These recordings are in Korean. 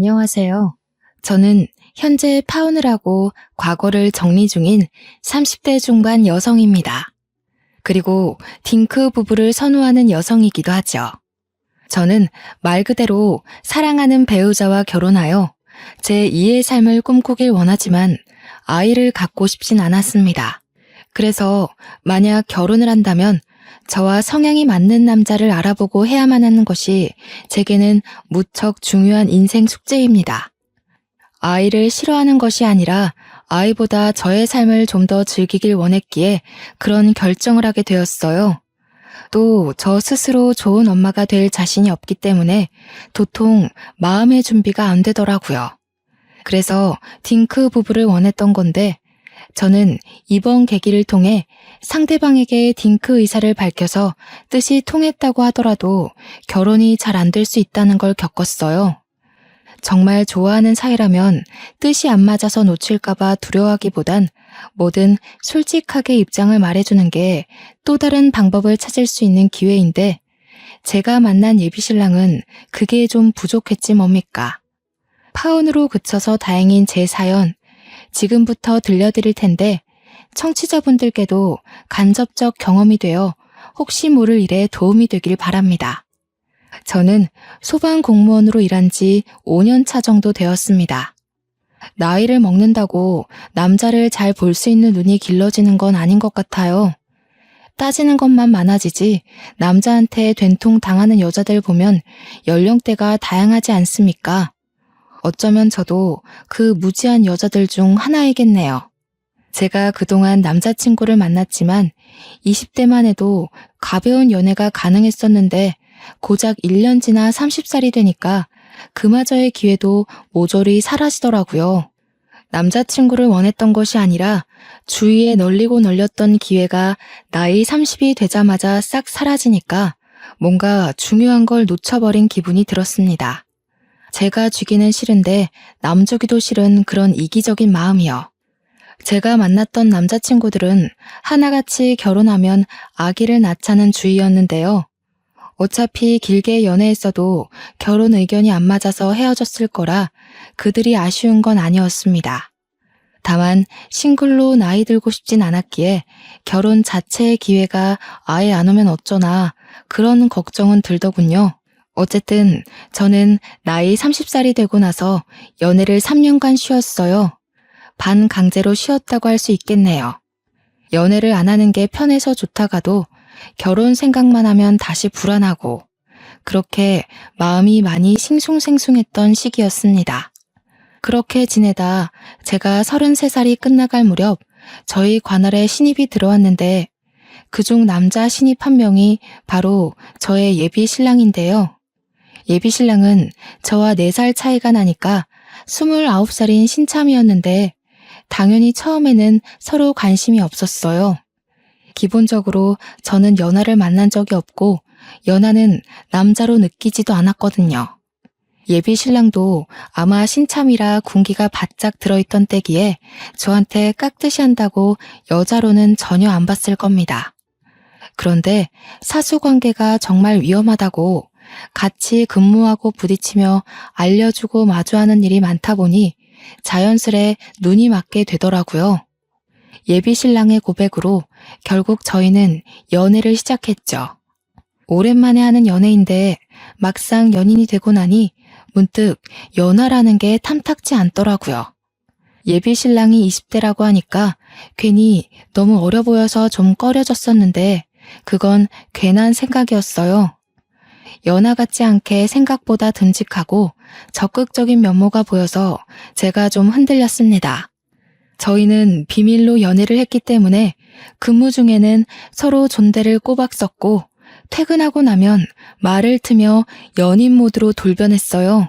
안녕하세요. 저는 현재 파혼을 하고 과거를 정리 중인 30대 중반 여성입니다. 그리고 딩크 부부를 선호하는 여성이기도 하죠. 저는 말 그대로 사랑하는 배우자와 결혼하여 제 2의 삶을 꿈꾸길 원하지만 아이를 갖고 싶진 않았습니다. 그래서 만약 결혼을 한다면 저와 성향이 맞는 남자를 알아보고 해야만 하는 것이 제게는 무척 중요한 인생 숙제입니다. 아이를 싫어하는 것이 아니라 아이보다 저의 삶을 좀 더 즐기길 원했기에 그런 결정을 하게 되었어요. 또 저 스스로 좋은 엄마가 될 자신이 없기 때문에 도통 마음의 준비가 안 되더라고요. 그래서 딩크 부부를 원했던 건데 저는 이번 계기를 통해 상대방에게 딩크 의사를 밝혀서 뜻이 통했다고 하더라도 결혼이 잘 안 될 수 있다는 걸 겪었어요. 정말 좋아하는 사이라면 뜻이 안 맞아서 놓칠까봐 두려워하기보단 뭐든 솔직하게 입장을 말해주는 게 또 다른 방법을 찾을 수 있는 기회인데 제가 만난 예비신랑은 그게 좀 부족했지 뭡니까. 파혼으로 그쳐서 다행인 제 사연 지금부터 들려드릴 텐데 청취자분들께도 간접적 경험이 되어 혹시 모를 일에 도움이 되길 바랍니다. 저는 소방공무원으로 일한 지 5년 차 정도 되었습니다. 나이를 먹는다고 남자를 잘 볼 수 있는 눈이 길러지는 건 아닌 것 같아요. 따지는 것만 많아지지 남자한테 된통 당하는 여자들 보면 연령대가 다양하지 않습니까? 어쩌면 저도 그 무지한 여자들 중 하나이겠네요. 제가 그동안 남자친구를 만났지만 20대만 해도 가벼운 연애가 가능했었는데 고작 1년 지나 30살이 되니까 그마저의 기회도 모조리 사라지더라고요. 남자친구를 원했던 것이 아니라 주위에 널리고 널렸던 기회가 나이 30이 되자마자 싹 사라지니까 뭔가 중요한 걸 놓쳐버린 기분이 들었습니다. 제가 주기는 싫은데 남주기도 싫은 그런 이기적인 마음이요. 제가 만났던 남자친구들은 하나같이 결혼하면 아기를 낳자는 주의였는데요. 어차피 길게 연애했어도 결혼 의견이 안 맞아서 헤어졌을 거라 그들이 아쉬운 건 아니었습니다. 다만 싱글로 나이 들고 싶진 않았기에 결혼 자체의 기회가 아예 안 오면 어쩌나 그런 걱정은 들더군요. 어쨌든 저는 나이 30살이 되고 나서 연애를 3년간 쉬었어요. 반강제로 쉬었다고 할 수 있겠네요. 연애를 안 하는 게 편해서 좋다가도 결혼 생각만 하면 다시 불안하고 그렇게 마음이 많이 싱숭생숭했던 시기였습니다. 그렇게 지내다 제가 33살이 끝나갈 무렵 저희 관할에 신입이 들어왔는데 그중 남자 신입 한 명이 바로 저의 예비 신랑인데요. 예비 신랑은 저와 4살 차이가 나니까 29살인 신참이었는데 당연히 처음에는 서로 관심이 없었어요. 기본적으로 저는 연하를 만난 적이 없고 연하는 남자로 느끼지도 않았거든요. 예비 신랑도 아마 신참이라 군기가 바짝 들어있던 때기에 저한테 깍듯이 한다고 여자로는 전혀 안 봤을 겁니다. 그런데 사수관계가 정말 위험하다고 같이 근무하고 부딪히며 알려주고 마주하는 일이 많다 보니 자연스레 눈이 맞게 되더라고요. 예비 신랑의 고백으로 결국 저희는 연애를 시작했죠. 오랜만에 하는 연애인데 막상 연인이 되고 나니 문득 연하라는 게 탐탁지 않더라고요. 예비 신랑이 20대라고 하니까 괜히 너무 어려 보여서 좀 꺼려졌었는데 그건 괜한 생각이었어요. 연하 같지 않게 생각보다 듬직하고 적극적인 면모가 보여서 제가 좀 흔들렸습니다. 저희는 비밀로 연애를 했기 때문에 근무 중에는 서로 존대를 꼬박 썼고 퇴근하고 나면 말을 트며 연인 모드로 돌변했어요.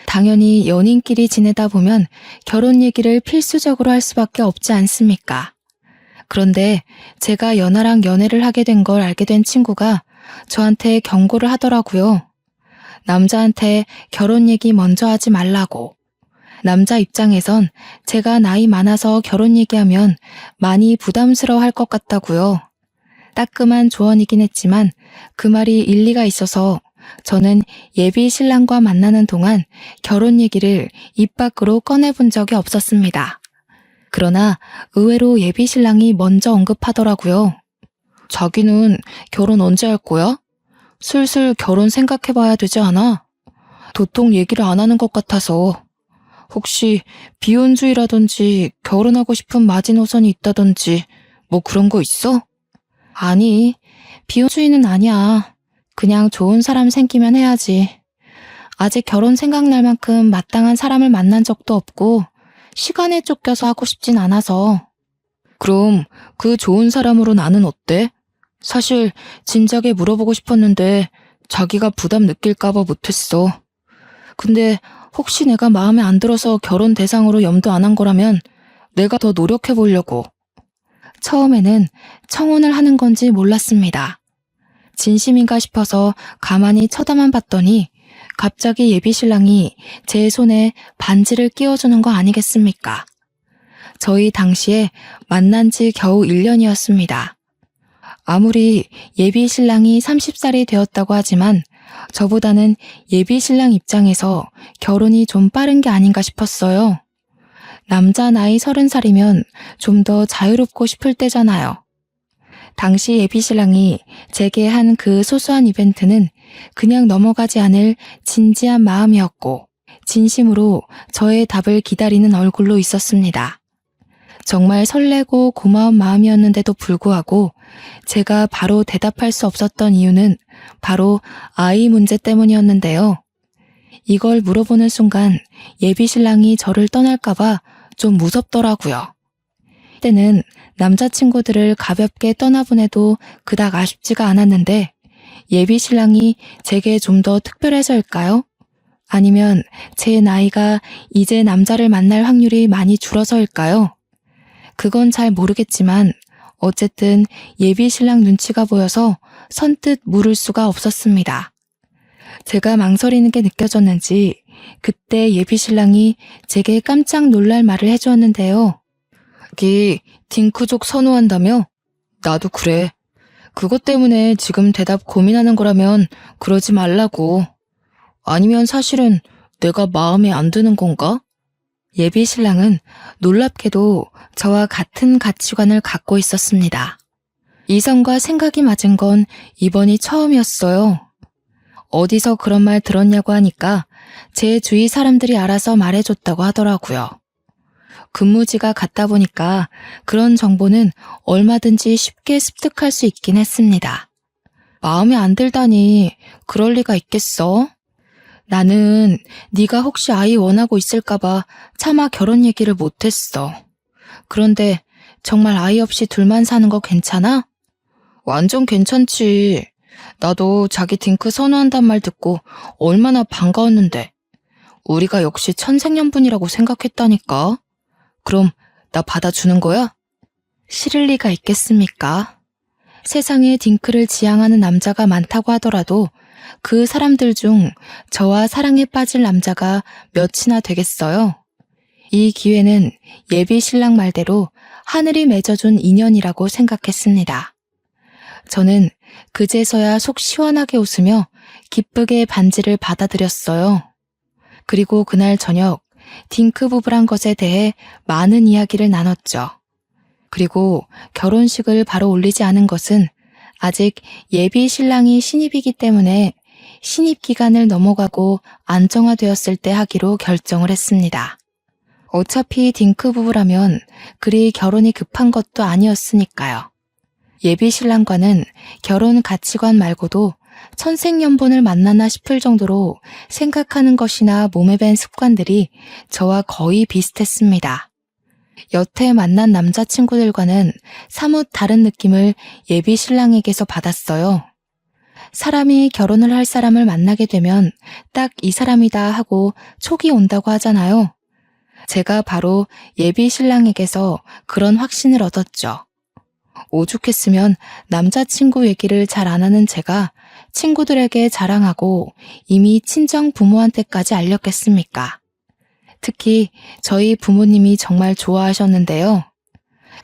당연히 연인끼리 지내다 보면 결혼 얘기를 필수적으로 할 수밖에 없지 않습니까? 그런데 제가 연하랑 연애를 하게 된 걸 알게 된 친구가 저한테 경고를 하더라고요. 남자한테 결혼 얘기 먼저 하지 말라고. 남자 입장에선 제가 나이 많아서 결혼 얘기하면 많이 부담스러워 할 것 같다고요. 따끔한 조언이긴 했지만 그 말이 일리가 있어서 저는 예비 신랑과 만나는 동안 결혼 얘기를 입 밖으로 꺼내본 적이 없었습니다. 그러나 의외로 예비 신랑이 먼저 언급하더라고요. 자기는 결혼 언제 할 거야? 슬슬 결혼 생각해봐야 되지 않아? 도통 얘기를 안 하는 것 같아서. 혹시 비혼주의라든지 결혼하고 싶은 마지노선이 있다든지 뭐 그런 거 있어? 아니, 비혼주의는 아니야. 그냥 좋은 사람 생기면 해야지. 아직 결혼 생각날 만큼 마땅한 사람을 만난 적도 없고 시간에 쫓겨서 하고 싶진 않아서. 그럼 그 좋은 사람으로 나는 어때? 사실 진작에 물어보고 싶었는데 자기가 부담 느낄까봐 못했어. 근데 혹시 내가 마음에 안 들어서 결혼 대상으로 염두 안 한 거라면 내가 더 노력해 보려고. 처음에는 청혼을 하는 건지 몰랐습니다. 진심인가 싶어서 가만히 쳐다만 봤더니 갑자기 예비 신랑이 제 손에 반지를 끼워주는 거 아니겠습니까? 저희 당시에 만난 지 겨우 1년이었습니다. 아무리 예비 신랑이 30살이 되었다고 하지만 저보다는 예비 신랑 입장에서 결혼이 좀 빠른 게 아닌가 싶었어요. 남자 나이 30살이면 좀 더 자유롭고 싶을 때잖아요. 당시 예비 신랑이 제게 한 그 소소한 이벤트는 그냥 넘어가지 않을 진지한 마음이었고 진심으로 저의 답을 기다리는 얼굴로 있었습니다. 정말 설레고 고마운 마음이었는데도 불구하고 제가 바로 대답할 수 없었던 이유는 바로 아이 문제 때문이었는데요. 이걸 물어보는 순간 예비 신랑이 저를 떠날까봐 좀 무섭더라고요. 때는 남자친구들을 가볍게 떠나보내도 그닥 아쉽지가 않았는데 예비 신랑이 제게 좀 더 특별해서일까요? 아니면 제 나이가 이제 남자를 만날 확률이 많이 줄어서일까요? 그건 잘 모르겠지만 어쨌든 예비 신랑 눈치가 보여서 선뜻 물을 수가 없었습니다. 제가 망설이는 게 느껴졌는지 그때 예비 신랑이 제게 깜짝 놀랄 말을 해주었는데요. 자기 딩크족 선호한다며? 나도 그래. 그것 때문에 지금 대답 고민하는 거라면 그러지 말라고. 아니면 사실은 내가 마음에 안 드는 건가? 예비 신랑은 놀랍게도 저와 같은 가치관을 갖고 있었습니다. 이성과 생각이 맞은 건 이번이 처음이었어요. 어디서 그런 말 들었냐고 하니까 제 주위 사람들이 알아서 말해줬다고 하더라고요. 근무지가 같다 보니까 그런 정보는 얼마든지 쉽게 습득할 수 있긴 했습니다. 마음에 안 들다니 그럴 리가 있겠어? 나는 네가 혹시 아이 원하고 있을까봐 차마 결혼 얘기를 못했어. 그런데 정말 아이 없이 둘만 사는 거 괜찮아? 완전 괜찮지. 나도 자기 딩크 선호한단 말 듣고 얼마나 반가웠는데. 우리가 역시 천생연분이라고 생각했다니까. 그럼 나 받아주는 거야? 싫을 리가 있겠습니까? 세상에 딩크를 지향하는 남자가 많다고 하더라도 그 사람들 중 저와 사랑에 빠질 남자가 몇이나 되겠어요? 이 기회는 예비 신랑 말대로 하늘이 맺어준 인연이라고 생각했습니다. 저는 그제서야 속 시원하게 웃으며 기쁘게 반지를 받아들였어요. 그리고 그날 저녁 딩크 부부란 것에 대해 많은 이야기를 나눴죠. 그리고 결혼식을 바로 올리지 않은 것은 아직 예비 신랑이 신입이기 때문에 신입 기간을 넘어가고 안정화되었을 때 하기로 결정을 했습니다. 어차피 딩크 부부라면 그리 결혼이 급한 것도 아니었으니까요. 예비 신랑과는 결혼 가치관 말고도 천생연분을 만나나 싶을 정도로 생각하는 것이나 몸에 밴 습관들이 저와 거의 비슷했습니다. 여태 만난 남자친구들과는 사뭇 다른 느낌을 예비 신랑에게서 받았어요. 사람이 결혼을 할 사람을 만나게 되면 딱 이 사람이다 하고 촉이 온다고 하잖아요. 제가 바로 예비 신랑에게서 그런 확신을 얻었죠. 오죽했으면 남자친구 얘기를 잘 안 하는 제가 친구들에게 자랑하고 이미 친정 부모한테까지 알렸겠습니까? 특히 저희 부모님이 정말 좋아하셨는데요.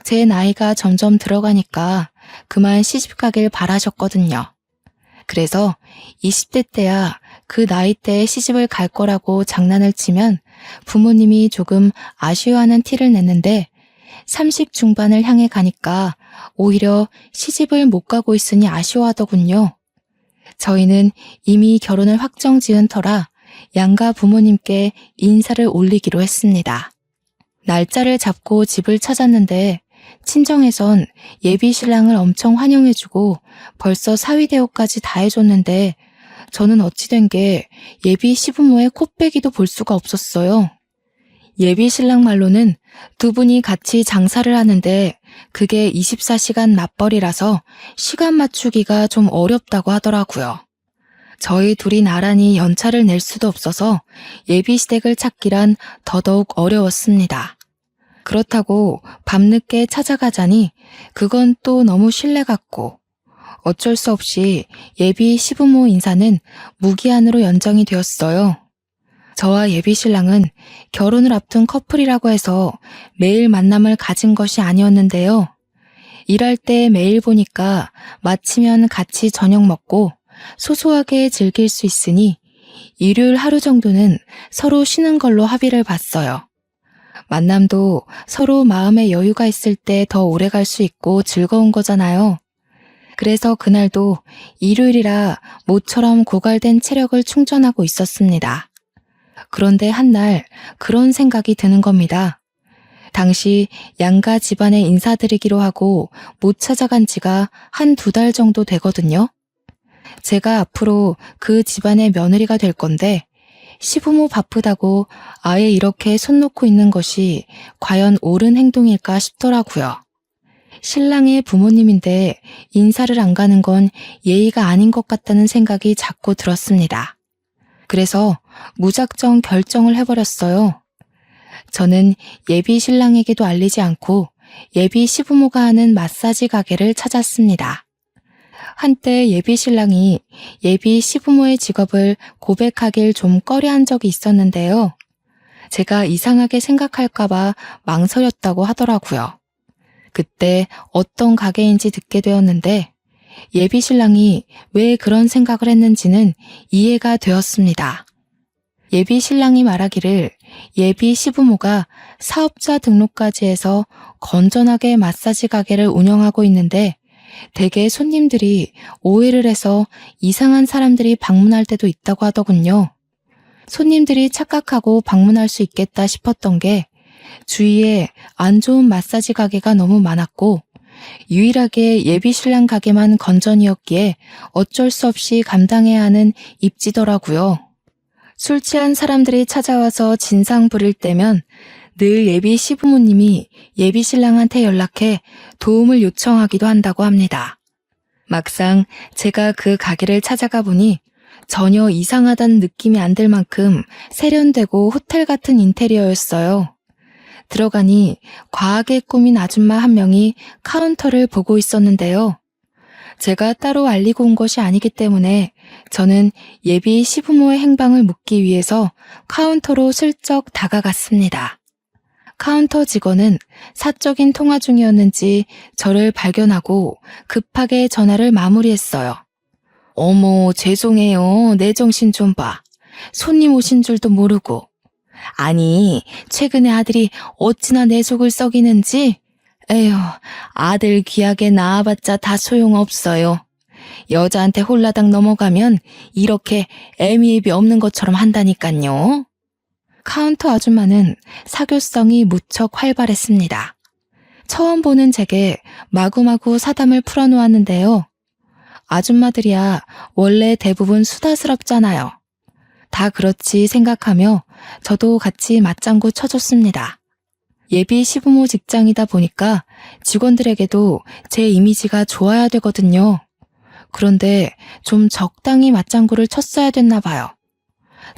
제 나이가 점점 들어가니까 그만 시집가길 바라셨거든요. 그래서 20대 때야 그 나이 때에 시집을 갈 거라고 장난을 치면 부모님이 조금 아쉬워하는 티를 냈는데 30 중반을 향해 가니까 오히려 시집을 못 가고 있으니 아쉬워하더군요. 저희는 이미 결혼을 확정 지은 터라 양가 부모님께 인사를 올리기로 했습니다. 날짜를 잡고 집을 찾았는데 친정에선 예비 신랑을 엄청 환영해주고 벌써 사위 대우까지 다 해줬는데 저는 어찌된 게 예비 시부모의 코빼기도 볼 수가 없었어요. 예비 신랑 말로는 두 분이 같이 장사를 하는데 그게 24시간 맞벌이라서 시간 맞추기가 좀 어렵다고 하더라고요. 저희 둘이 나란히 연차를 낼 수도 없어서 예비 시댁을 찾기란 더더욱 어려웠습니다. 그렇다고 밤늦게 찾아가자니 그건 또 너무 신뢰 같고 어쩔 수 없이 예비 시부모 인사는 무기한으로 연장이 되었어요. 저와 예비 신랑은 결혼을 앞둔 커플이라고 해서 매일 만남을 가진 것이 아니었는데요. 일할 때 매일 보니까 마치면 같이 저녁 먹고 소소하게 즐길 수 있으니 일요일 하루 정도는 서로 쉬는 걸로 합의를 봤어요. 만남도 서로 마음의 여유가 있을 때 더 오래 갈 수 있고 즐거운 거잖아요. 그래서 그날도 일요일이라 모처럼 고갈된 체력을 충전하고 있었습니다. 그런데 한날 그런 생각이 드는 겁니다. 당시 양가 집안에 인사드리기로 하고 못 찾아간 지가 한 2달 정도 되거든요. 제가 앞으로 그 집안의 며느리가 될 건데 시부모 바쁘다고 아예 이렇게 손 놓고 있는 것이 과연 옳은 행동일까 싶더라고요. 신랑의 부모님인데 인사를 안 가는 건 예의가 아닌 것 같다는 생각이 자꾸 들었습니다. 그래서 무작정 결정을 해버렸어요. 저는 예비 신랑에게도 알리지 않고 예비 시부모가 하는 마사지 가게를 찾았습니다. 한때 예비 신랑이 예비 시부모의 직업을 고백하길 좀 꺼려한 적이 있었는데요. 제가 이상하게 생각할까봐 망설였다고 하더라고요. 그때 어떤 가게인지 듣게 되었는데 예비 신랑이 왜 그런 생각을 했는지는 이해가 되었습니다. 예비 신랑이 말하기를 예비 시부모가 사업자 등록까지 해서 건전하게 마사지 가게를 운영하고 있는데 대개 손님들이 오해를 해서 이상한 사람들이 방문할 때도 있다고 하더군요. 손님들이 착각하고 방문할 수 있겠다 싶었던 게 주위에 안 좋은 마사지 가게가 너무 많았고 유일하게 예비 신랑 가게만 건전이었기에 어쩔 수 없이 감당해야 하는 입지더라고요. 술 취한 사람들이 찾아와서 진상 부릴 때면 늘 예비 시부모님이 예비 신랑한테 연락해 도움을 요청하기도 한다고 합니다. 막상 제가 그 가게를 찾아가 보니 전혀 이상하다는 느낌이 안 들 만큼 세련되고 호텔 같은 인테리어였어요. 들어가니 과하게 꾸민 아줌마 한 명이 카운터를 보고 있었는데요. 제가 따로 알리고 온 것이 아니기 때문에 저는 예비 시부모의 행방을 묻기 위해서 카운터로 슬쩍 다가갔습니다. 카운터 직원은 사적인 통화 중이었는지 저를 발견하고 급하게 전화를 마무리했어요. 어머, 죄송해요. 내 정신 좀 봐. 손님 오신 줄도 모르고. 아니, 최근에 아들이 어찌나 내 속을 썩이는지. 에휴, 아들 귀하게 낳아봤자 다 소용없어요. 여자한테 홀라당 넘어가면 이렇게 애미애비 없는 것처럼 한다니깐요. 카운터 아줌마는 사교성이 무척 활발했습니다. 처음 보는 제게 마구마구 사담을 풀어놓았는데요. 아줌마들이야 원래 대부분 수다스럽잖아요. 다 그렇지 생각하며 저도 같이 맞장구 쳐줬습니다. 예비 시부모 직장이다 보니까 직원들에게도 제 이미지가 좋아야 되거든요. 그런데 좀 적당히 맞장구를 쳤어야 됐나 봐요.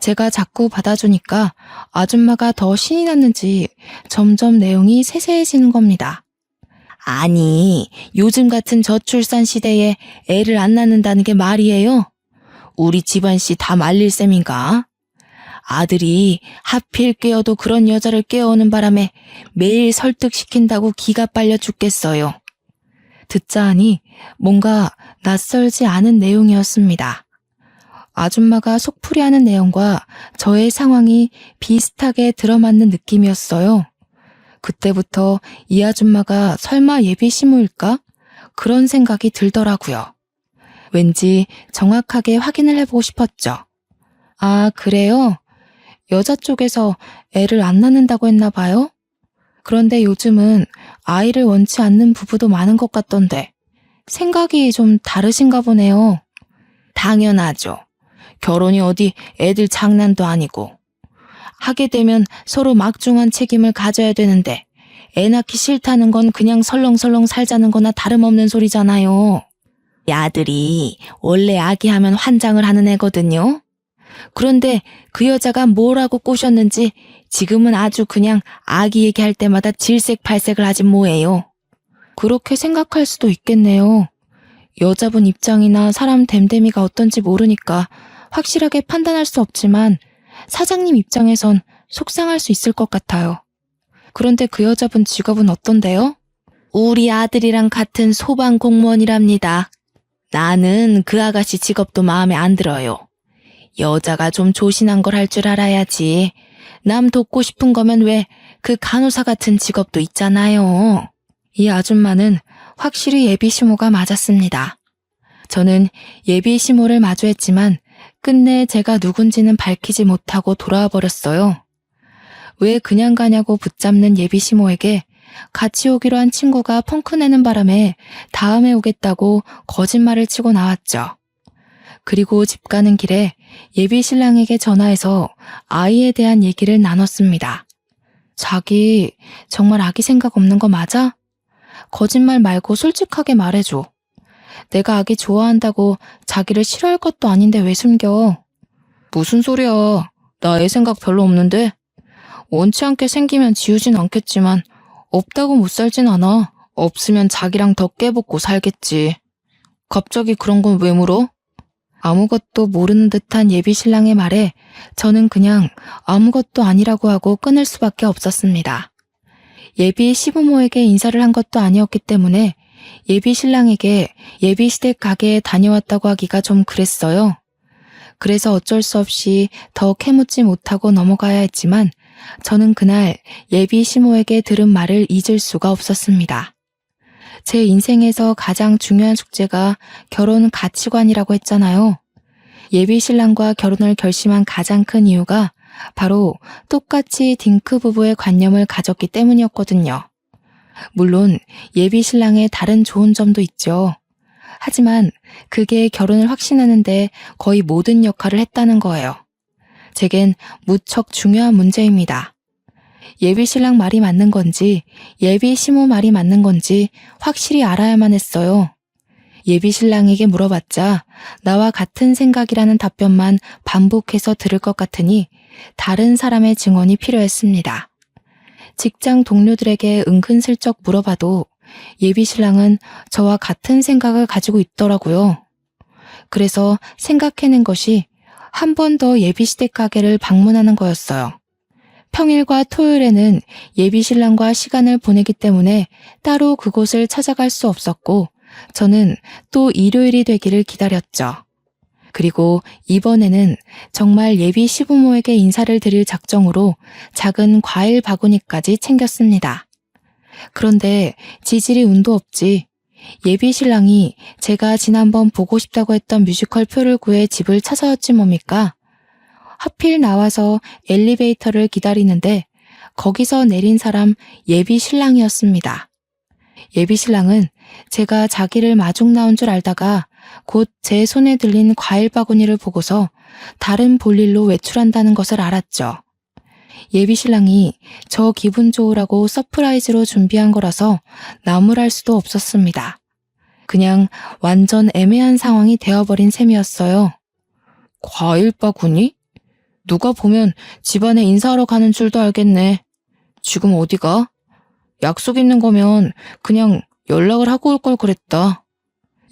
제가 자꾸 받아주니까 아줌마가 더 신이 났는지 점점 내용이 세세해지는 겁니다. 아니, 요즘 같은 저출산 시대에 애를 안 낳는다는 게 말이에요? 우리 집안씨 다 말릴 셈인가? 아들이 하필 깨어도 그런 여자를 깨워오는 바람에 매일 설득시킨다고 기가 빨려 죽겠어요. 듣자 하니 뭔가 낯설지 않은 내용이었습니다. 아줌마가 속풀이하는 내용과 저의 상황이 비슷하게 들어맞는 느낌이었어요. 그때부터 이 아줌마가 설마 예비 시모일까? 그런 생각이 들더라고요. 왠지 정확하게 확인을 해보고 싶었죠. 아, 그래요? 여자 쪽에서 애를 안 낳는다고 했나 봐요? 그런데 요즘은 아이를 원치 않는 부부도 많은 것 같던데 생각이 좀 다르신가 보네요. 당연하죠. 결혼이 어디 애들 장난도 아니고. 하게 되면 서로 막중한 책임을 가져야 되는데 애 낳기 싫다는 건 그냥 설렁설렁 살자는 거나 다름없는 소리잖아요. 이 아들이 원래 아기 하면 환장을 하는 애거든요. 그런데 그 여자가 뭐라고 꼬셨는지 지금은 아주 그냥 아기 얘기할 때마다 질색팔색을 하지 뭐예요. 그렇게 생각할 수도 있겠네요. 여자분 입장이나 사람 됨됨이가 어떤지 모르니까 확실하게 판단할 수 없지만 사장님 입장에선 속상할 수 있을 것 같아요. 그런데 그 여자분 직업은 어떤데요? 우리 아들이랑 같은 소방 공무원이랍니다. 나는 그 아가씨 직업도 마음에 안 들어요. 여자가 좀 조신한 걸 할 줄 알아야지. 남 돕고 싶은 거면 왜 그 간호사 같은 직업도 있잖아요. 이 아줌마는 확실히 예비 시모가 맞았습니다. 저는 예비 시모를 마주했지만 끝내 제가 누군지는 밝히지 못하고 돌아와 버렸어요. 왜 그냥 가냐고 붙잡는 예비 시모에게 같이 오기로 한 친구가 펑크 내는 바람에 다음에 오겠다고 거짓말을 치고 나왔죠. 그리고 집 가는 길에 예비 신랑에게 전화해서 아이에 대한 얘기를 나눴습니다. 자기 정말 아기 생각 없는 거 맞아? 거짓말 말고 솔직하게 말해줘. 내가 아기 좋아한다고 자기를 싫어할 것도 아닌데 왜 숨겨? 무슨 소리야. 나 애 생각 별로 없는데. 원치 않게 생기면 지우진 않겠지만 없다고 못 살진 않아. 없으면 자기랑 더 깨붙고 살겠지. 갑자기 그런 건 왜 물어? 아무것도 모르는 듯한 예비 신랑의 말에 저는 그냥 아무것도 아니라고 하고 끊을 수밖에 없었습니다. 예비 시부모에게 인사를 한 것도 아니었기 때문에 예비 신랑에게 예비 시댁 가게에 다녀왔다고 하기가 좀 그랬어요. 그래서 어쩔 수 없이 더 캐묻지 못하고 넘어가야 했지만 저는 그날 예비 시모에게 들은 말을 잊을 수가 없었습니다. 제 인생에서 가장 중요한 숙제가 결혼 가치관이라고 했잖아요. 예비 신랑과 결혼을 결심한 가장 큰 이유가 바로 똑같이 딩크 부부의 관념을 가졌기 때문이었거든요. 물론 예비 신랑의 다른 좋은 점도 있죠. 하지만 그게 결혼을 확신하는데 거의 모든 역할을 했다는 거예요. 제겐 무척 중요한 문제입니다. 예비 신랑 말이 맞는 건지 예비 시모 말이 맞는 건지 확실히 알아야만 했어요. 예비 신랑에게 물어봤자 나와 같은 생각이라는 답변만 반복해서 들을 것 같으니 다른 사람의 증언이 필요했습니다. 직장 동료들에게 은근슬쩍 물어봐도 예비 신랑은 저와 같은 생각을 가지고 있더라고요. 그래서 생각해낸 것이 한 번 더 예비 시댁 가게를 방문하는 거였어요. 평일과 토요일에는 예비 신랑과 시간을 보내기 때문에 따로 그곳을 찾아갈 수 없었고 저는 또 일요일이 되기를 기다렸죠. 그리고 이번에는 정말 예비 시부모에게 인사를 드릴 작정으로 작은 과일 바구니까지 챙겼습니다. 그런데 지질이 운도 없지. 예비 신랑이 제가 지난번 보고 싶다고 했던 뮤지컬 표를 구해 집을 찾아왔지 뭡니까? 하필 나와서 엘리베이터를 기다리는데 거기서 내린 사람 예비 신랑이었습니다. 예비 신랑은 제가 자기를 마중 나온 줄 알다가 곧 제 손에 들린 과일 바구니를 보고서 다른 볼일로 외출한다는 것을 알았죠. 예비 신랑이 저 기분 좋으라고 서프라이즈로 준비한 거라서 나무랄 수도 없었습니다. 그냥 완전 애매한 상황이 되어버린 셈이었어요. 과일 바구니? 누가 보면 집안에 인사하러 가는 줄도 알겠네. 지금 어디가? 약속 있는 거면 그냥 연락을 하고 올 걸 그랬다.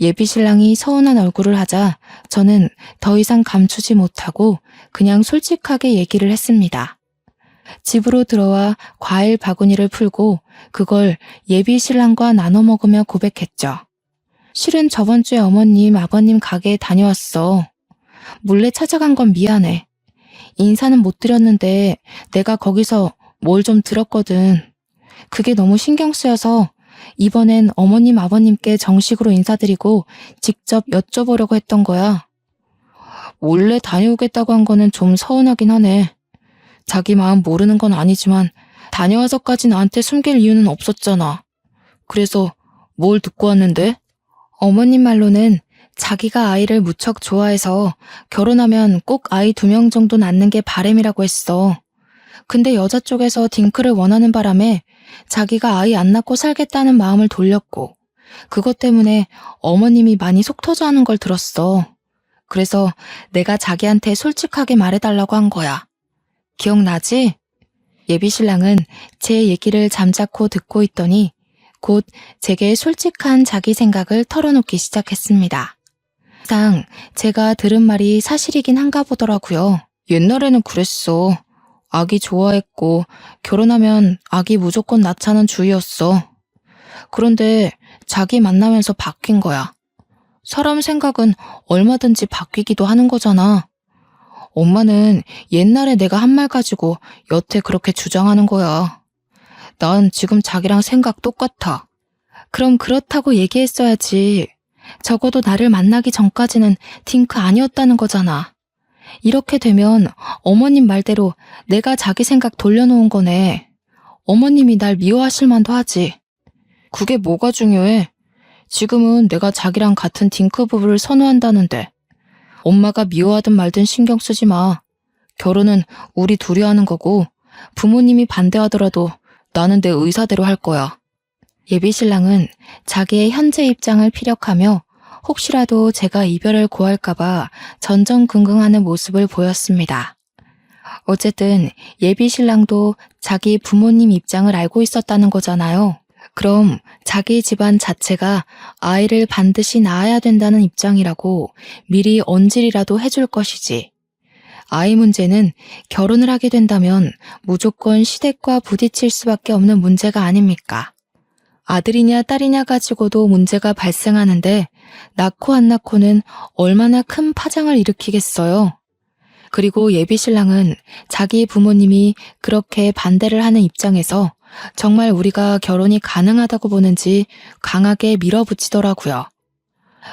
예비 신랑이 서운한 얼굴을 하자 저는 더 이상 감추지 못하고 그냥 솔직하게 얘기를 했습니다. 집으로 들어와 과일 바구니를 풀고 그걸 예비 신랑과 나눠 먹으며 고백했죠. 실은 저번 주에 어머님, 아버님 가게에 다녀왔어. 몰래 찾아간 건 미안해. 인사는 못 드렸는데 내가 거기서 뭘 좀 들었거든. 그게 너무 신경 쓰여서 이번엔 어머님, 아버님께 정식으로 인사드리고 직접 여쭤보려고 했던 거야. 몰래 다녀오겠다고 한 거는 좀 서운하긴 하네. 자기 마음 모르는 건 아니지만 다녀와서까지 나한테 숨길 이유는 없었잖아. 그래서 뭘 듣고 왔는데? 어머님 말로는 자기가 아이를 무척 좋아해서 결혼하면 꼭 아이 2명 정도 낳는 게 바람이라고 했어. 근데 여자 쪽에서 딩크를 원하는 바람에 자기가 아이 안 낳고 살겠다는 마음을 돌렸고, 그것 때문에 어머님이 많이 속 터져 하는 걸 들었어. 그래서 내가 자기한테 솔직하게 말해달라고 한 거야. 기억나지? 예비신랑은 제 얘기를 잠자코 듣고 있더니 곧 제게 솔직한 자기 생각을 털어놓기 시작했습니다. 항상 제가 들은 말이 사실이긴 한가 보더라고요. 옛날에는 그랬어. 아기 좋아했고 결혼하면 아기 무조건 낳자는 주의였어. 그런데 자기 만나면서 바뀐 거야. 사람 생각은 얼마든지 바뀌기도 하는 거잖아. 엄마는 옛날에 내가 한 말 가지고 여태 그렇게 주장하는 거야. 난 지금 자기랑 생각 똑같아. 그럼 그렇다고 얘기했어야지. 적어도 나를 만나기 전까지는 딩크 아니었다는 거잖아. 이렇게 되면 어머님 말대로 내가 자기 생각 돌려놓은 거네. 어머님이 날 미워하실 만도 하지. 그게 뭐가 중요해? 지금은 내가 자기랑 같은 딩크 부부를 선호한다는데 엄마가 미워하든 말든 신경 쓰지 마. 결혼은 우리 둘이 하는 거고 부모님이 반대하더라도 나는 내 의사대로 할 거야. 예비신랑은 자기의 현재 입장을 피력하며 혹시라도 제가 이별을 고할까봐 전전긍긍하는 모습을 보였습니다. 어쨌든 예비신랑도 자기 부모님 입장을 알고 있었다는 거잖아요. 그럼 자기 집안 자체가 아이를 반드시 낳아야 된다는 입장이라고 미리 언질이라도 해줄 것이지. 아이 문제는 결혼을 하게 된다면 무조건 시댁과 부딪힐 수밖에 없는 문제가 아닙니까? 아들이냐 딸이냐 가지고도 문제가 발생하는데 낳고 안 낳고는 얼마나 큰 파장을 일으키겠어요. 그리고 예비신랑은 자기 부모님이 그렇게 반대를 하는 입장에서 정말 우리가 결혼이 가능하다고 보는지 강하게 밀어붙이더라고요.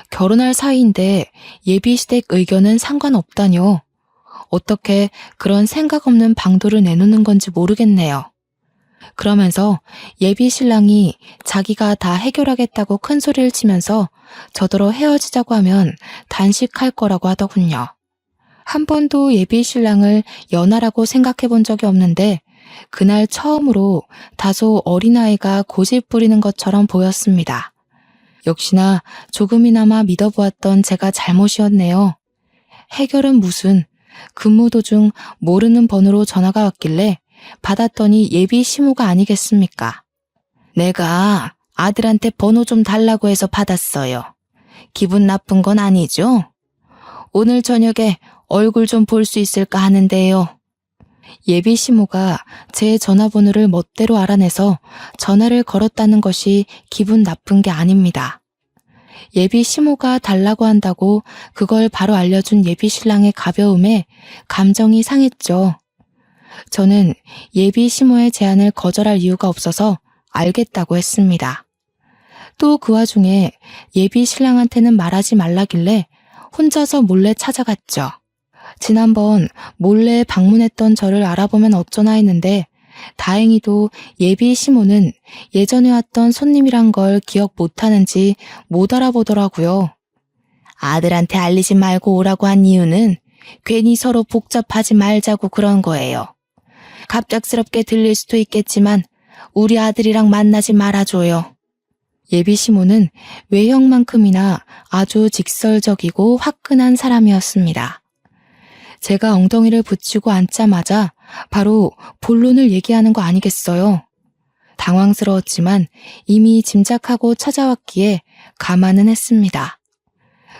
결혼할 사이인데 예비시댁 의견은 상관없다뇨. 어떻게 그런 생각 없는 방도를 내놓는 건지 모르겠네요. 그러면서 예비신랑이 자기가 다 해결하겠다고 큰 소리를 치면서 저더러 헤어지자고 하면 단식할 거라고 하더군요. 한 번도 예비신랑을 연하라고 생각해 본 적이 없는데 그날 처음으로 다소 어린아이가 고집 부리는 것처럼 보였습니다. 역시나 조금이나마 믿어보았던 제가 잘못이었네요. 해결은 무슨, 근무 도중 모르는 번호로 전화가 왔길래 받았더니 예비 시모가 아니겠습니까? 내가 아들한테 번호 좀 달라고 해서 받았어요. 기분 나쁜 건 아니죠? 오늘 저녁에 얼굴 좀 볼 수 있을까 하는데요. 예비 시모가 제 전화번호를 멋대로 알아내서 전화를 걸었다는 것이 기분 나쁜 게 아닙니다. 예비 시모가 달라고 한다고 그걸 바로 알려준 예비 신랑의 가벼움에 감정이 상했죠. 저는 예비 시모의 제안을 거절할 이유가 없어서 알겠다고 했습니다. 또 그 와중에 예비 신랑한테는 말하지 말라길래 혼자서 몰래 찾아갔죠. 지난번 몰래 방문했던 저를 알아보면 어쩌나 했는데 다행히도 예비 시모는 예전에 왔던 손님이란 걸 기억 못하는지 못 알아보더라고요. 아들한테 알리지 말고 오라고 한 이유는 괜히 서로 복잡하지 말자고 그런 거예요. 갑작스럽게 들릴 수도 있겠지만 우리 아들이랑 만나지 말아줘요. 예비 시모는 외형만큼이나 아주 직설적이고 화끈한 사람이었습니다. 제가 엉덩이를 붙이고 앉자마자 바로 본론을 얘기하는 거 아니겠어요? 당황스러웠지만 이미 짐작하고 찾아왔기에 감안은 했습니다.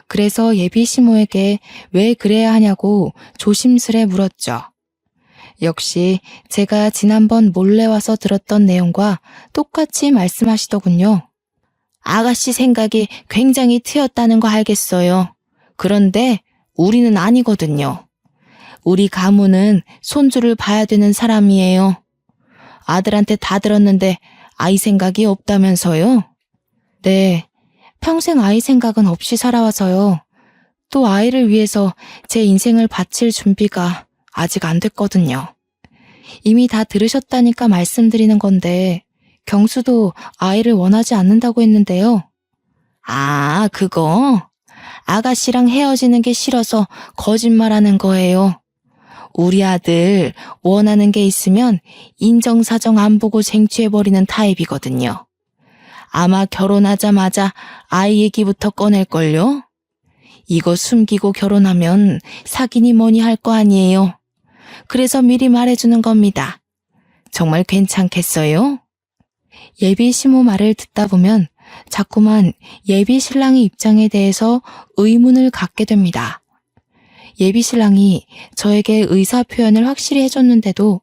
그래서 예비 시모에게 왜 그래야 하냐고 조심스레 물었죠. 역시 제가 지난번 몰래 와서 들었던 내용과 똑같이 말씀하시더군요. 아가씨 생각이 굉장히 트였다는 거 알겠어요. 그런데 우리는 아니거든요. 우리 가문은 손주를 봐야 되는 사람이에요. 아들한테 다 들었는데 아이 생각이 없다면서요? 네, 평생 아이 생각은 없이 살아와서요. 또 아이를 위해서 제 인생을 바칠 준비가 아직 안 됐거든요. 이미 다 들으셨다니까 말씀드리는 건데 경수도 아이를 원하지 않는다고 했는데요. 아, 그거? 아가씨랑 헤어지는 게 싫어서 거짓말하는 거예요. 우리 아들 원하는 게 있으면 인정사정 안 보고 쟁취해버리는 타입이거든요. 아마 결혼하자마자 아이 얘기부터 꺼낼걸요? 이거 숨기고 결혼하면 사귀니 뭐니 할 거 아니에요. 그래서 미리 말해주는 겁니다. 정말 괜찮겠어요? 예비 시모 말을 듣다 보면 자꾸만 예비 신랑의 입장에 대해서 의문을 갖게 됩니다. 예비 신랑이 저에게 의사 표현을 확실히 해줬는데도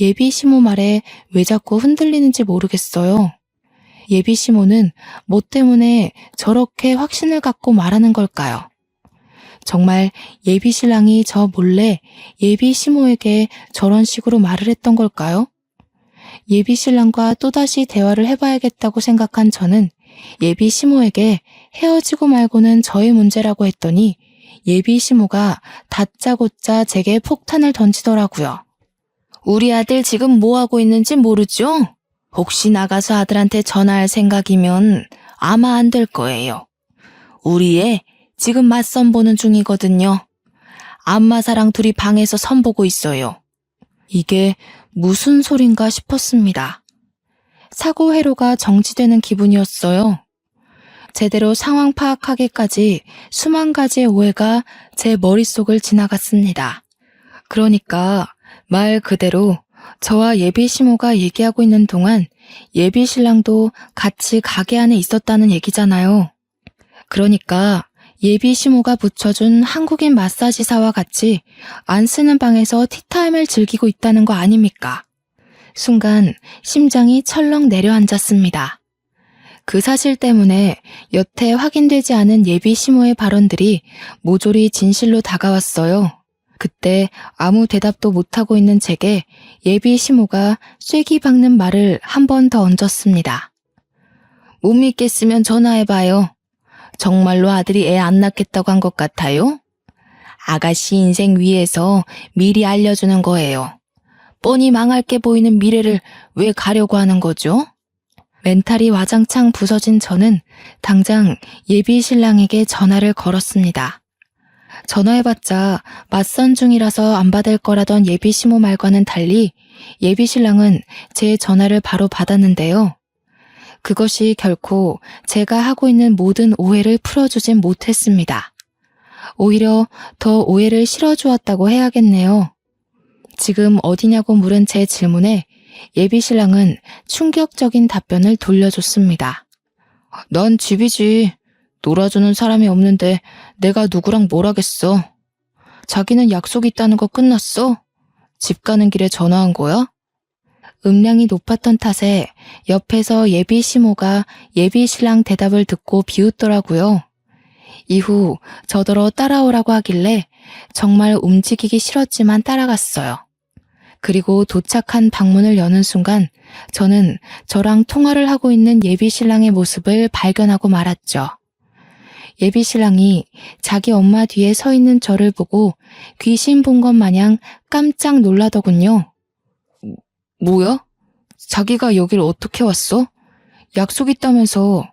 예비 시모 말에 왜 자꾸 흔들리는지 모르겠어요. 예비 시모는 뭐 때문에 저렇게 확신을 갖고 말하는 걸까요? 정말 예비 신랑이 저 몰래 예비 시모에게 저런 식으로 말을 했던 걸까요? 예비 신랑과 또다시 대화를 해봐야겠다고 생각한 저는 예비 시모에게 헤어지고 말고는 저의 문제라고 했더니 예비 시모가 다짜고짜 제게 폭탄을 던지더라고요. 우리 아들 지금 뭐 하고 있는지 모르죠? 혹시 나가서 아들한테 전화할 생각이면 아마 안 될 거예요. 우리 애 지금 맞선 보는 중이거든요. 안마사랑 둘이 방에서 선보고 있어요. 이게 무슨 소린가 싶었습니다. 사고 회로가 정지되는 기분이었어요. 제대로 상황 파악하기까지 수만 가지의 오해가 제 머릿속을 지나갔습니다. 그러니까 말 그대로 저와 예비 시모가 얘기하고 있는 동안 예비 신랑도 같이 가게 안에 있었다는 얘기잖아요. 그러니까 예비 시모가 붙여준 한국인 마사지사와 같이 안 쓰는 방에서 티타임을 즐기고 있다는 거 아닙니까? 순간 심장이 철렁 내려앉았습니다. 그 사실 때문에 여태 확인되지 않은 예비 시모의 발언들이 모조리 진실로 다가왔어요. 그때 아무 대답도 못하고 있는 제게 예비 시모가 쐐기 박는 말을 한 번 더 얹었습니다. 못 믿겠으면 전화해봐요. 정말로 아들이 애 안 낳겠다고 한 것 같아요? 아가씨 인생 위해서 미리 알려주는 거예요. 뻔히 망할 게 보이는 미래를 왜 가려고 하는 거죠? 멘탈이 와장창 부서진 저는 당장 예비 신랑에게 전화를 걸었습니다. 전화해봤자 맞선 중이라서 안 받을 거라던 예비 시모 말과는 달리 예비 신랑은 제 전화를 바로 받았는데요. 그것이 결코 제가 하고 있는 모든 오해를 풀어주진 못했습니다. 오히려 더 오해를 실어주었다고 해야겠네요. 지금 어디냐고 물은 제 질문에 예비 신랑은 충격적인 답변을 돌려줬습니다. 난 집이지. 놀아주는 사람이 없는데 내가 누구랑 뭘 하겠어. 자기는 약속 있다는 거 끝났어? 집 가는 길에 전화한 거야? 음량이 높았던 탓에 옆에서 예비 시모가 예비 신랑 대답을 듣고 비웃더라고요. 이후 저더러 따라오라고 하길래 정말 움직이기 싫었지만 따라갔어요. 그리고 도착한 방문을 여는 순간 저는 저랑 통화를 하고 있는 예비 신랑의 모습을 발견하고 말았죠. 예비 신랑이 자기 엄마 뒤에 서 있는 저를 보고 귀신 본 것 마냥 깜짝 놀라더군요. 뭐야? 자기가 여길 어떻게 왔어? 약속 있다면서.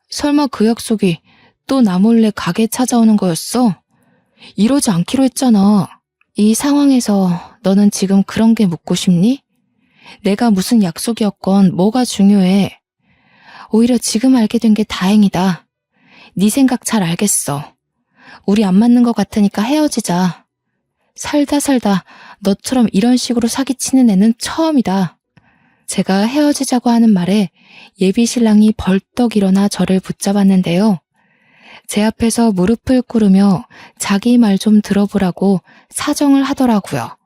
설마 그 약속이 또 나 몰래 가게 찾아오는 거였어? 이러지 않기로 했잖아. 이 상황에서 너는 지금 그런 게 묻고 싶니? 내가 무슨 약속이었건 뭐가 중요해. 오히려 지금 알게 된 게 다행이다. 네 생각 잘 알겠어. 우리 안 맞는 것 같으니까 헤어지자. 살다 너처럼 이런 식으로 사기치는 애는 처음이다. 제가 헤어지자고 하는 말에 예비 신랑이 벌떡 일어나 저를 붙잡았는데요. 제 앞에서 무릎을 꿇으며 자기 말 좀 들어보라고 사정을 하더라고요.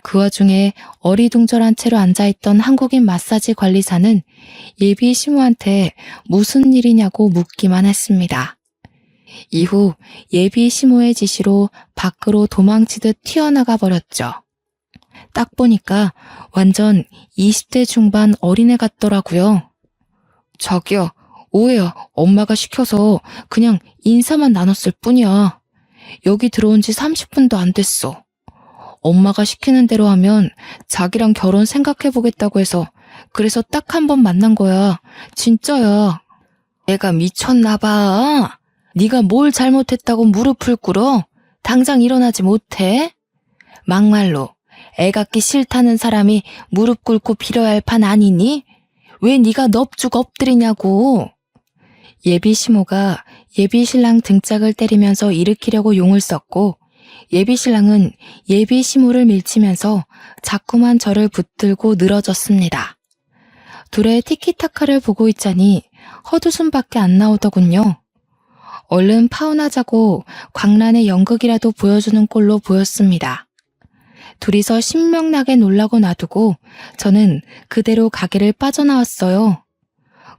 그 와중에 어리둥절한 채로 앉아있던 한국인 마사지 관리사는 예비 시모한테 무슨 일이냐고 묻기만 했습니다. 이후 예비 시모의 지시로 밖으로 도망치듯 튀어나가 버렸죠. 딱 보니까 완전 20대 중반 어린애 같더라고요. 자기야, 오해야. 엄마가 시켜서 그냥 인사만 나눴을 뿐이야. 여기 들어온 지 30분도 안 됐어. 엄마가 시키는 대로 하면 자기랑 결혼 생각해보겠다고 해서 그래서 딱 한 번 만난 거야. 진짜야. 내가 미쳤나 봐. 네가 뭘 잘못했다고 무릎을 꿇어? 당장 일어나지 못해? 막말로 애 갖기 싫다는 사람이 무릎 꿇고 빌어야 할 판 아니니? 왜 네가 넙죽 엎드리냐고. 예비 시모가 예비 신랑 등짝을 때리면서 일으키려고 용을 썼고 예비 신랑은 예비 시모를 밀치면서 자꾸만 저를 붙들고 늘어졌습니다. 둘의 티키타카를 보고 있자니 헛웃음밖에 안 나오더군요. 얼른 파혼하자고 광란의 연극이라도 보여주는 꼴로 보였습니다. 둘이서 신명나게 놀라고 놔두고 저는 그대로 가게를 빠져나왔어요.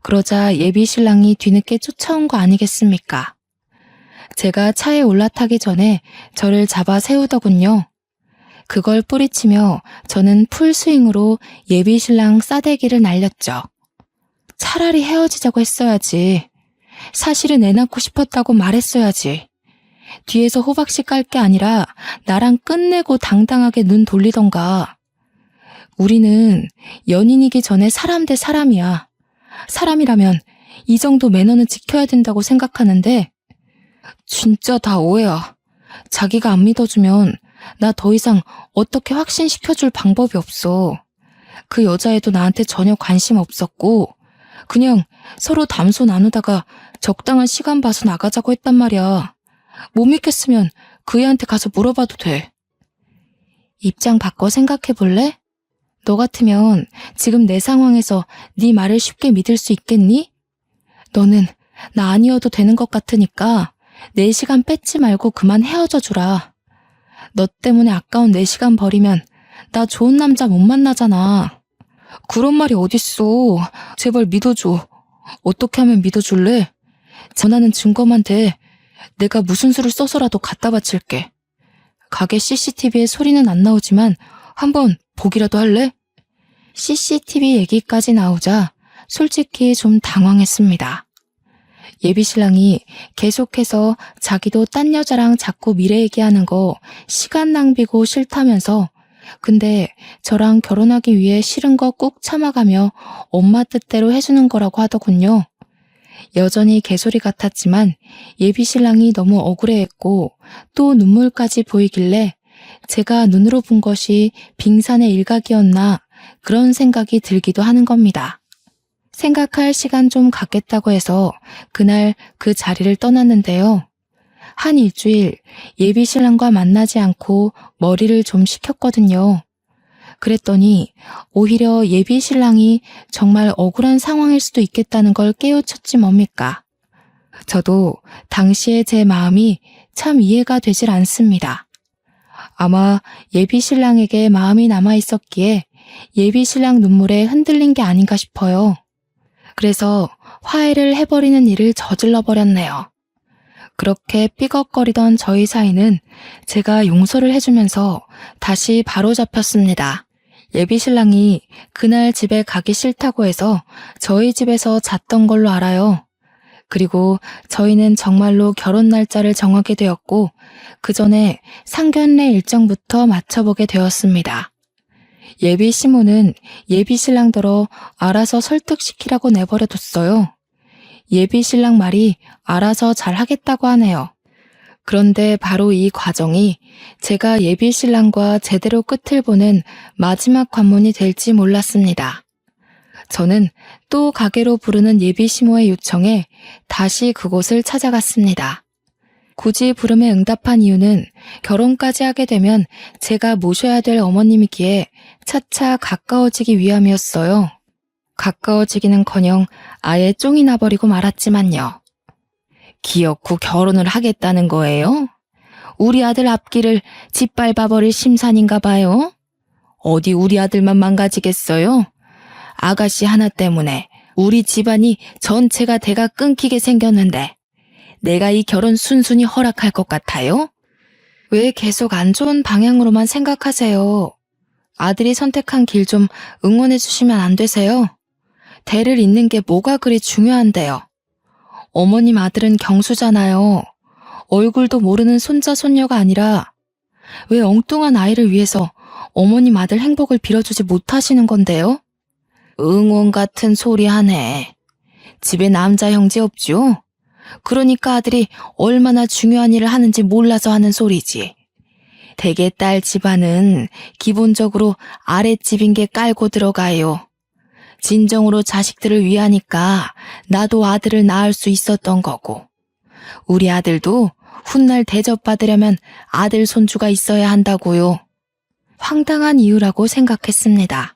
그러자 예비 신랑이 뒤늦게 쫓아온 거 아니겠습니까? 제가 차에 올라타기 전에 저를 잡아 세우더군요. 그걸 뿌리치며 저는 풀스윙으로 예비 신랑 싸대기를 날렸죠. 차라리 헤어지자고 했어야지. 사실은 애 낳고 싶었다고 말했어야지. 뒤에서 호박씨 깔 게 아니라 나랑 끝내고 당당하게 눈 돌리던가. 우리는 연인이기 전에 사람 대 사람이야. 사람이라면 이 정도 매너는 지켜야 된다고 생각하는데 진짜 다 오해야. 자기가 안 믿어주면 나 더 이상 어떻게 확신시켜줄 방법이 없어. 그 여자애도 나한테 전혀 관심 없었고 그냥 서로 담소 나누다가 적당한 시간 봐서 나가자고 했단 말이야. 못 믿겠으면 그 애한테 가서 물어봐도 돼. 입장 바꿔 생각해 볼래? 너 같으면 지금 내 상황에서 네 말을 쉽게 믿을 수 있겠니? 너는 나 아니어도 되는 것 같으니까 내 시간 뺏지 말고 그만 헤어져 주라. 너 때문에 아까운 내 시간 버리면 나 좋은 남자 못 만나잖아. 그런 말이 어딨어. 제발 믿어줘. 어떻게 하면 믿어줄래? 전화는 증거만 돼. 내가 무슨 수를 써서라도 갖다 바칠게. 가게 CCTV에 소리는 안 나오지만 한번 보기라도 할래? CCTV 얘기까지 나오자 솔직히 좀 당황했습니다. 예비 신랑이 계속해서 자기도 딴 여자랑 자꾸 미래 얘기하는 거 시간 낭비고 싫다면서 근데 저랑 결혼하기 위해 싫은 거 꾹 참아가며 엄마 뜻대로 해주는 거라고 하더군요. 여전히 개소리 같았지만 예비 신랑이 너무 억울해했고 또 눈물까지 보이길래 제가 눈으로 본 것이 빙산의 일각이었나 그런 생각이 들기도 하는 겁니다. 생각할 시간 좀 갖겠다고 해서 그날 그 자리를 떠났는데요. 한 일주일 예비 신랑과 만나지 않고 머리를 좀 식혔거든요. 그랬더니 오히려 예비 신랑이 정말 억울한 상황일 수도 있겠다는 걸 깨우쳤지 뭡니까. 저도 당시의 제 마음이 참 이해가 되질 않습니다. 아마 예비 신랑에게 마음이 남아 있었기에 예비 신랑 눈물에 흔들린 게 아닌가 싶어요. 그래서 화해를 해버리는 일을 저질러 버렸네요. 그렇게 삐걱거리던 저희 사이는 제가 용서를 해주면서 다시 바로잡혔습니다. 예비 신랑이 그날 집에 가기 싫다고 해서 저희 집에서 잤던 걸로 알아요. 그리고 저희는 정말로 결혼 날짜를 정하게 되었고 그 전에 상견례 일정부터 맞춰보게 되었습니다. 예비 시모는 예비 신랑더러 알아서 설득시키라고 내버려뒀어요. 예비 신랑 말이 알아서 잘 하겠다고 하네요. 그런데 바로 이 과정이 제가 예비 신랑과 제대로 끝을 보는 마지막 관문이 될지 몰랐습니다. 저는 또 가게로 부르는 예비 시모의 요청에 다시 그곳을 찾아갔습니다. 굳이 부름에 응답한 이유는 결혼까지 하게 되면 제가 모셔야 될 어머님이기에 차차 가까워지기 위함이었어요. 가까워지기는커녕 아예 쫑이 나버리고 말았지만요. 기어코 결혼을 하겠다는 거예요? 우리 아들 앞길을 짓밟아버릴 심산인가 봐요? 어디 우리 아들만 망가지겠어요? 아가씨 하나 때문에 우리 집안이 전체가 대가 끊기게 생겼는데 내가 이 결혼 순순히 허락할 것 같아요? 왜 계속 안 좋은 방향으로만 생각하세요? 아들이 선택한 길 좀 응원해 주시면 안 되세요? 대를 잇는 게 뭐가 그리 중요한데요. 어머님 아들은 경수잖아요. 얼굴도 모르는 손자 손녀가 아니라 왜 엉뚱한 아이를 위해서 어머님 아들 행복을 빌어주지 못하시는 건데요? 응원 같은 소리 하네. 집에 남자 형제 없죠? 그러니까 아들이 얼마나 중요한 일을 하는지 몰라서 하는 소리지. 대개 딸 집안은 기본적으로 아랫집인 게 깔고 들어가요. 진정으로 자식들을 위하니까 나도 아들을 낳을 수 있었던 거고, 우리 아들도 훗날 대접받으려면 아들 손주가 있어야 한다고요. 황당한 이유라고 생각했습니다.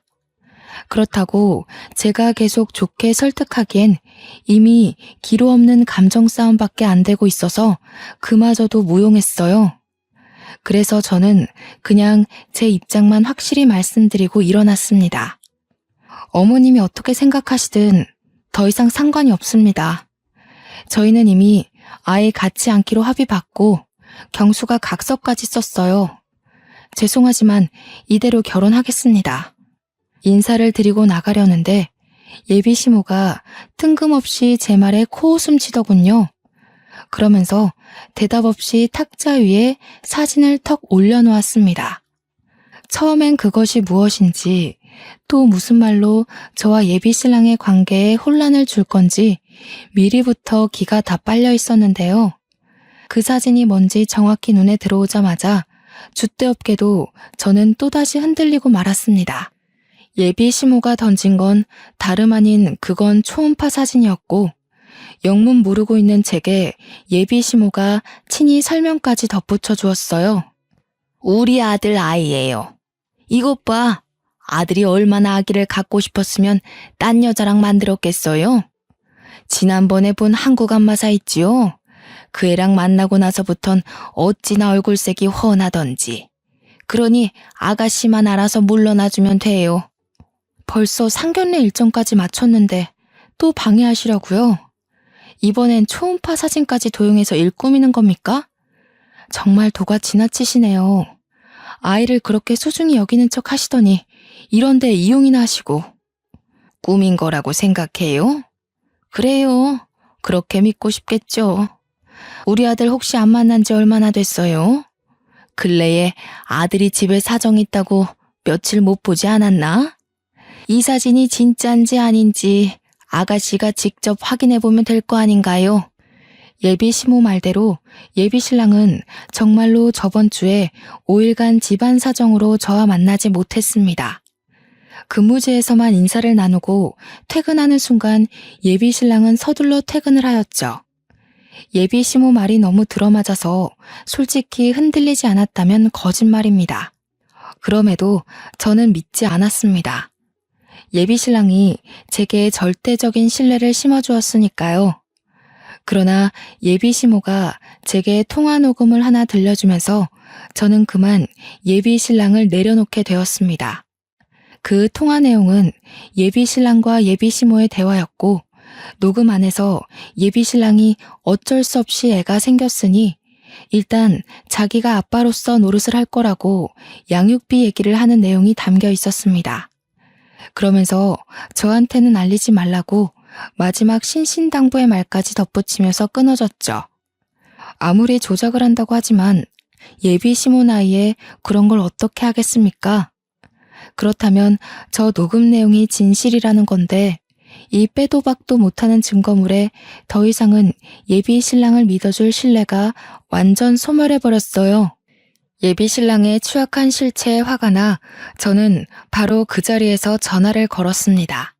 그렇다고 제가 계속 좋게 설득하기엔 이미 기로 없는 감정 싸움밖에 안 되고 있어서 그마저도 무용했어요. 그래서 저는 그냥 제 입장만 확실히 말씀드리고 일어났습니다. 어머님이 어떻게 생각하시든 더 이상 상관이 없습니다. 저희는 이미 아예 갖지 않기로 합의받고 경수가 각서까지 썼어요. 죄송하지만 이대로 결혼하겠습니다. 인사를 드리고 나가려는데 예비 시모가 뜬금없이 제 말에 코웃음 치더군요. 그러면서 대답 없이 탁자 위에 사진을 턱 올려놓았습니다. 처음엔 그것이 무엇인지 또 무슨 말로 저와 예비 신랑의 관계에 혼란을 줄 건지 미리부터 기가 다 빨려 있었는데요. 그 사진이 뭔지 정확히 눈에 들어오자마자 줏대없게도 저는 또다시 흔들리고 말았습니다. 예비 시모가 던진 건 다름 아닌 그건 초음파 사진이었고 영문 모르고 있는 제게 예비 시모가 친히 설명까지 덧붙여 주었어요. 우리 아들 아이예요. 이것 봐. 아들이 얼마나 아기를 갖고 싶었으면 딴 여자랑 만들었겠어요? 지난번에 본 한국 안마사 있지요? 그 애랑 만나고 나서부턴 어찌나 얼굴색이 훤하던지. 그러니 아가씨만 알아서 물러나주면 돼요. 벌써 상견례 일정까지 마쳤는데 또 방해하시려고요? 이번엔 초음파 사진까지 도용해서 일 꾸미는 겁니까? 정말 도가 지나치시네요. 아이를 그렇게 소중히 여기는 척 하시더니 이런데 이용이나 하시고. 꾸민 거라고 생각해요? 그래요. 그렇게 믿고 싶겠죠. 우리 아들 혹시 안 만난 지 얼마나 됐어요? 근래에 아들이 집에 사정 있다고 며칠 못 보지 않았나? 이 사진이 진짜인지 아닌지 아가씨가 직접 확인해보면 될 거 아닌가요? 예비 시모 말대로 예비 신랑은 정말로 저번 주에 5일간 집안 사정으로 저와 만나지 못했습니다. 근무지에서만 인사를 나누고 퇴근하는 순간 예비 신랑은 서둘러 퇴근을 하였죠. 예비 시모 말이 너무 들어맞아서 솔직히 흔들리지 않았다면 거짓말입니다. 그럼에도 저는 믿지 않았습니다. 예비 신랑이 제게 절대적인 신뢰를 심어주었으니까요. 그러나 예비 시모가 제게 통화 녹음을 하나 들려주면서 저는 그만 예비 신랑을 내려놓게 되었습니다. 그 통화 내용은 예비 신랑과 예비 시모의 대화였고 녹음 안에서 예비 신랑이 어쩔 수 없이 애가 생겼으니 일단 자기가 아빠로서 노릇을 할 거라고 양육비 얘기를 하는 내용이 담겨 있었습니다. 그러면서 저한테는 알리지 말라고 마지막 신신당부의 말까지 덧붙이면서 끊어졌죠. 아무리 조작을 한다고 하지만 예비 시모 나이에 그런 걸 어떻게 하겠습니까? 그렇다면 저 녹음 내용이 진실이라는 건데 이 빼도 박도 못하는 증거물에 더 이상은 예비 신랑을 믿어줄 신뢰가 완전 소멸해버렸어요. 예비 신랑의 추악한 실체에 화가 나 저는 바로 그 자리에서 전화를 걸었습니다.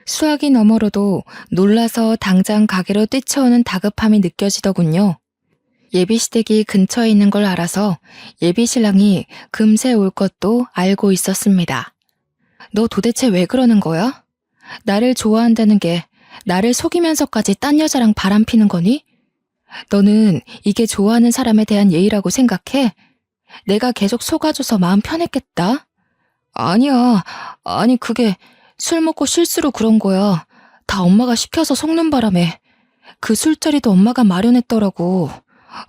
수화기 너머로도 놀라서 당장 가게로 뛰쳐오는 다급함이 느껴지더군요. 예비 시댁이 근처에 있는 걸 알아서 예비 신랑이 금세 올 것도 알고 있었습니다. 너 도대체 왜 그러는 거야? 나를 좋아한다는 게 나를 속이면서까지 딴 여자랑 바람피는 거니? 너는 이게 좋아하는 사람에 대한 예의라고 생각해? 내가 계속 속아줘서 마음 편했겠다. 아니야. 아니, 그게 술 먹고 실수로 그런 거야. 다 엄마가 시켜서 속는 바람에. 그 술자리도 엄마가 마련했더라고.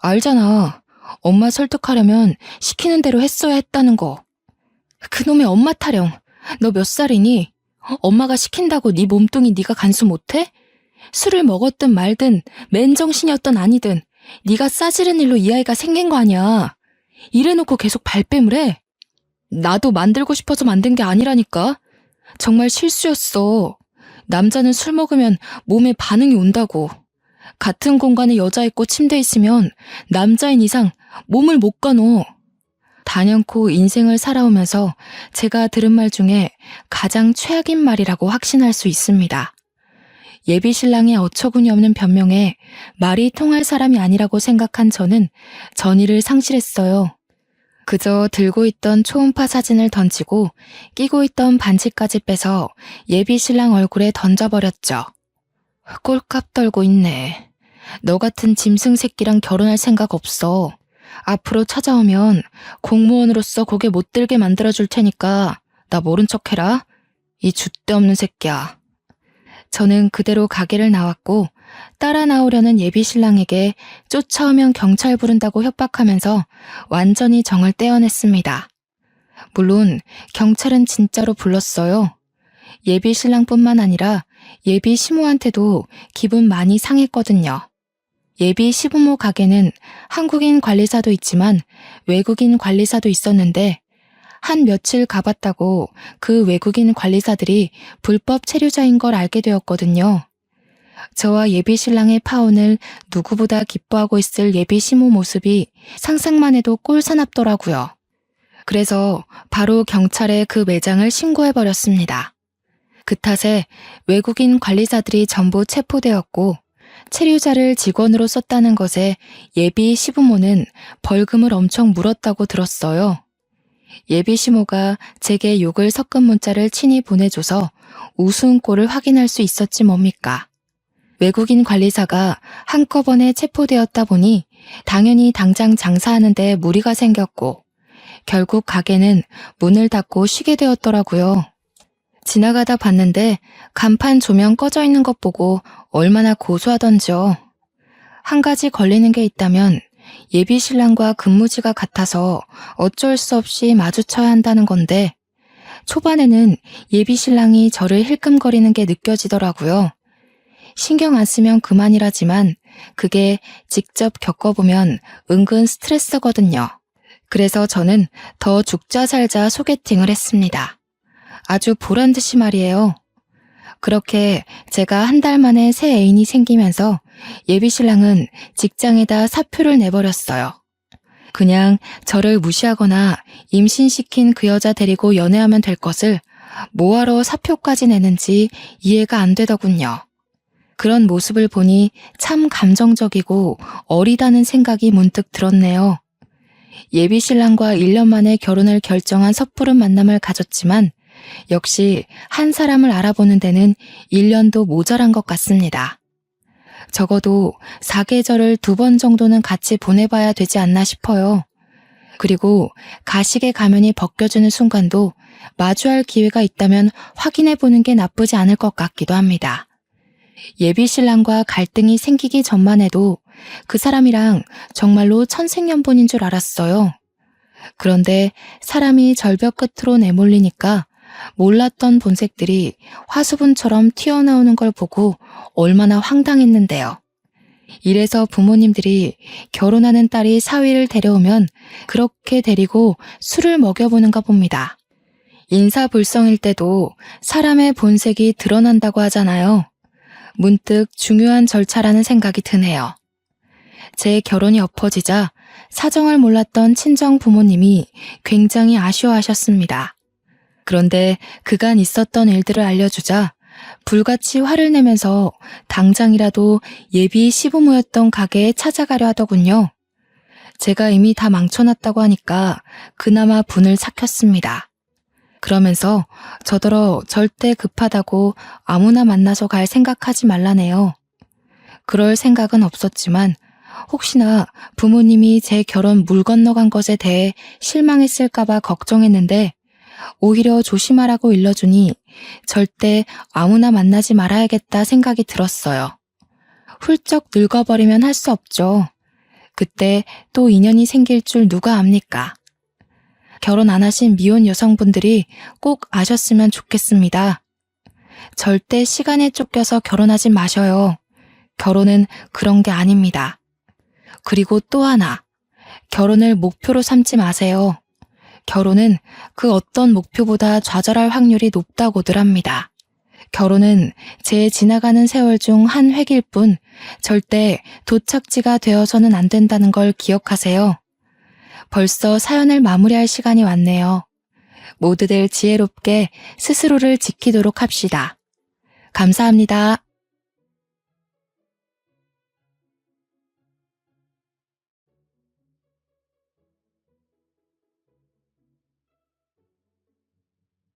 알잖아. 엄마 설득하려면 시키는 대로 했어야 했다는 거. 그놈의 엄마 타령. 너 몇 살이니? 엄마가 시킨다고 네 몸뚱이 네가 간수 못해? 술을 먹었든 말든 맨정신이었든 아니든 네가 싸지른 일로 이 아이가 생긴 거 아니야. 이래놓고 계속 발뺌을 해. 나도 만들고 싶어서 만든 게 아니라니까. 정말 실수였어. 남자는 술 먹으면 몸에 반응이 온다고. 같은 공간에 여자 있고 침대 있으면 남자인 이상 몸을 못 가너. 단연코 인생을 살아오면서 제가 들은 말 중에 가장 최악인 말이라고 확신할 수 있습니다. 예비 신랑의 어처구니 없는 변명에 말이 통할 사람이 아니라고 생각한 저는 전의를 상실했어요. 그저 들고 있던 초음파 사진을 던지고 끼고 있던 반지까지 빼서 예비 신랑 얼굴에 던져버렸죠. 꼴값 떨고 있네. 너 같은 짐승 새끼랑 결혼할 생각 없어. 앞으로 찾아오면 공무원으로서 고개 못 들게 만들어줄 테니까 나 모른 척해라. 이 줏대 없는 새끼야. 저는 그대로 가게를 나왔고 따라 나오려는 예비 신랑에게 쫓아오면 경찰 부른다고 협박하면서 완전히 정을 떼어냈습니다. 물론 경찰은 진짜로 불렀어요. 예비 신랑뿐만 아니라 예비 시모한테도 기분 많이 상했거든요. 예비 시부모 가게는 한국인 관리사도 있지만 외국인 관리사도 있었는데 한 며칠 가봤다고 그 외국인 관리사들이 불법 체류자인 걸 알게 되었거든요. 저와 예비 신랑의 파혼을 누구보다 기뻐하고 있을 예비 시모 모습이 상상만 해도 꼴사납더라고요. 그래서 바로 경찰에 그 매장을 신고해버렸습니다. 그 탓에 외국인 관리사들이 전부 체포되었고 체류자를 직원으로 썼다는 것에 예비 시부모는 벌금을 엄청 물었다고 들었어요. 예비 시모가 제게 욕을 섞은 문자를 친히 보내줘서 우스운 꼴을 확인할 수 있었지 뭡니까. 외국인 관리사가 한꺼번에 체포되었다 보니 당연히 당장 장사하는 데 무리가 생겼고 결국 가게는 문을 닫고 쉬게 되었더라고요. 지나가다 봤는데 간판 조명 꺼져 있는 것 보고 얼마나 고소하던지요. 한 가지 걸리는 게 있다면 예비 신랑과 근무지가 같아서 어쩔 수 없이 마주쳐야 한다는 건데 초반에는 예비 신랑이 저를 힐끔거리는 게 느껴지더라고요. 신경 안 쓰면 그만이라지만 그게 직접 겪어보면 은근 스트레스거든요. 그래서 저는 더 죽자 살자 소개팅을 했습니다. 아주 보란듯이 말이에요. 그렇게 제가 한 달 만에 새 애인이 생기면서 예비 신랑은 직장에다 사표를 내버렸어요. 그냥 저를 무시하거나 임신시킨 그 여자 데리고 연애하면 될 것을 뭐하러 사표까지 내는지 이해가 안 되더군요. 그런 모습을 보니 참 감정적이고 어리다는 생각이 문득 들었네요. 예비 신랑과 1년 만에 결혼을 결정한 섣부른 만남을 가졌지만 역시 한 사람을 알아보는 데는 1년도 모자란 것 같습니다. 적어도 사계절을 2번 정도는 같이 보내봐야 되지 않나 싶어요. 그리고 가식의 가면이 벗겨지는 순간도 마주할 기회가 있다면 확인해보는 게 나쁘지 않을 것 같기도 합니다. 예비 신랑과 갈등이 생기기 전만 해도 그 사람이랑 정말로 천생연분인 줄 알았어요. 그런데 사람이 절벽 끝으로 내몰리니까 몰랐던 본색들이 화수분처럼 튀어나오는 걸 보고 얼마나 황당했는데요. 이래서 부모님들이 결혼하는 딸이 사위를 데려오면 그렇게 데리고 술을 먹여보는가 봅니다. 인사불성일 때도 사람의 본색이 드러난다고 하잖아요. 문득 중요한 절차라는 생각이 드네요. 제 결혼이 엎어지자 사정을 몰랐던 친정 부모님이 굉장히 아쉬워하셨습니다. 그런데 그간 있었던 일들을 알려주자 불같이 화를 내면서 당장이라도 예비 시부모였던 가게에 찾아가려 하더군요. 제가 이미 다 망쳐놨다고 하니까 그나마 분을 삭혔습니다. 그러면서 저더러 절대 급하다고 아무나 만나서 갈 생각하지 말라네요. 그럴 생각은 없었지만 혹시나 부모님이 제 결혼 물 건너간 것에 대해 실망했을까봐 걱정했는데 오히려 조심하라고 일러주니 절대 아무나 만나지 말아야겠다 생각이 들었어요. 훌쩍 늙어버리면 할 수 없죠. 그때 또 인연이 생길 줄 누가 압니까? 결혼 안 하신 미혼 여성분들이 꼭 아셨으면 좋겠습니다. 절대 시간에 쫓겨서 결혼하지 마셔요. 결혼은 그런 게 아닙니다. 그리고 또 하나, 결혼을 목표로 삼지 마세요. 결혼은 그 어떤 목표보다 좌절할 확률이 높다고들 합니다. 결혼은 제 지나가는 세월 중 한 획일 뿐 절대 도착지가 되어서는 안 된다는 걸 기억하세요. 벌써 사연을 마무리할 시간이 왔네요. 모두들 지혜롭게 스스로를 지키도록 합시다. 감사합니다.